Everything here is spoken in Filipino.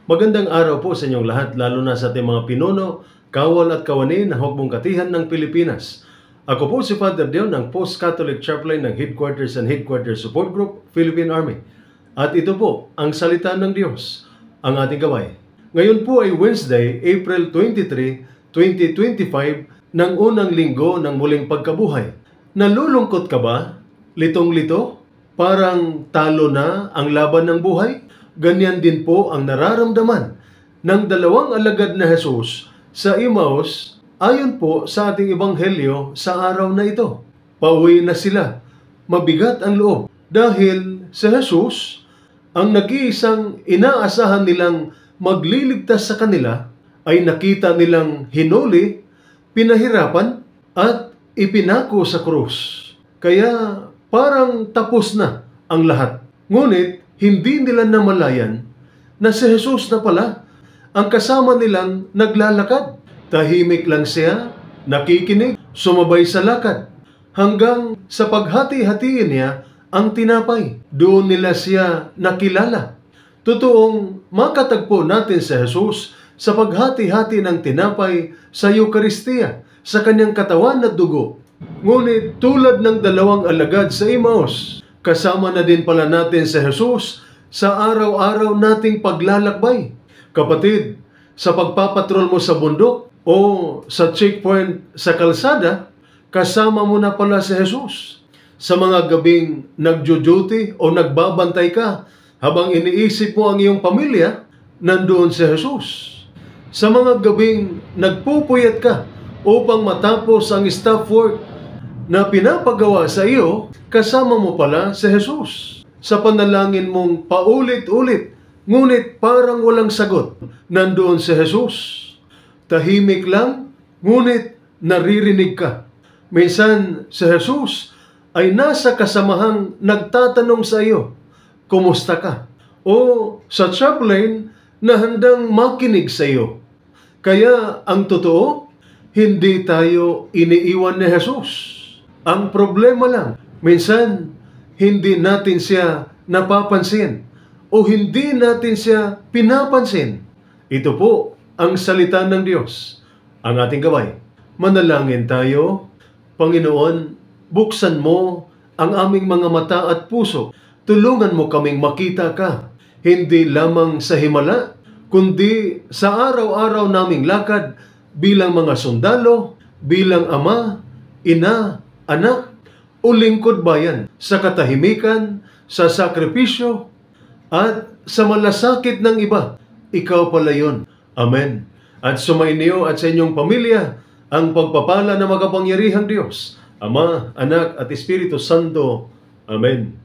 Magandang araw po sa inyong lahat, lalo na sa ating mga pinuno, kawal at kawani na hukbong katihan ng Pilipinas. Ako po si Father Dion ng Post-Catholic Chaplain ng Headquarters and Headquarters Support Group, Philippine Army. At ito po ang salita ng Diyos, ang ating gabay. Ngayon po ay Wednesday, April 23, 2025, ng unang linggo ng muling pagkabuhay. Nalulungkot ka ba? Litong-lito? Parang talo na ang laban ng buhay? Ganyan din po ang nararamdaman ng dalawang alagad na Jesus sa Emmaus ayon po sa ating ebanghelyo sa araw na ito. Pauwi na sila. Mabigat ang loob dahil si Jesus, ang nag-iisang inaasahan nilang magliligtas sa kanila, ay nakita nilang hinuli, pinahirapan at ipinako sa krus. Kaya parang tapos na ang lahat. Ngunit hindi nila namalayan na si Jesus na pala ang kasama nilang naglalakad. Tahimik lang siya, nakikinig, sumabay sa lakad, hanggang sa paghati-hatiin niya ang tinapay. Doon nila siya nakilala. Totoong makatagpo natin si Jesus sa paghati-hati ng tinapay sa Eucharistia, sa kanyang katawan at dugo. Ngunit tulad ng dalawang alagad sa Emmaus, kasama na din pala natin si Jesus sa araw-araw nating paglalakbay. Kapatid, sa pagpapatrol mo sa bundok o sa checkpoint sa kalsada, kasama mo na pala si Jesus. Sa mga gabing nagjo-duty o nagbabantay ka habang iniisip mo ang iyong pamilya, nandoon si Jesus. Sa mga gabing nagpupuyat ka upang matapos ang staff work na pinapagawa sa iyo, kasama mo pala si Jesus. Sa panalangin mong paulit-ulit, ngunit parang walang sagot, nandoon si Jesus. Tahimik lang, ngunit naririnig ka. Minsan si Jesus ay nasa kasamahang nagtatanong sa iyo, kumusta ka? O sa chaplain na handang makinig sa iyo. Kaya ang totoo, hindi tayo iniiwan ni Jesus. Ang problema lang, minsan, hindi natin siya napapansin o hindi natin siya pinapansin. Ito po ang salita ng Diyos, ang ating gabay. Manalangin tayo. Panginoon, buksan mo ang aming mga mata at puso. Tulungan mo kaming makita ka, hindi lamang sa himala, kundi sa araw-araw naming lakad bilang mga sundalo, bilang ama, ina, anak, o lingkod bayan, sa katahimikan, sa sakripisyo, at sa malasakit ng iba. Ikaw pala yun. Amen. At sumainyo at sa inyong pamilya ang pagpapala ng makapangyarihang Diyos, Ama, Anak, at Espiritu Santo. Amen.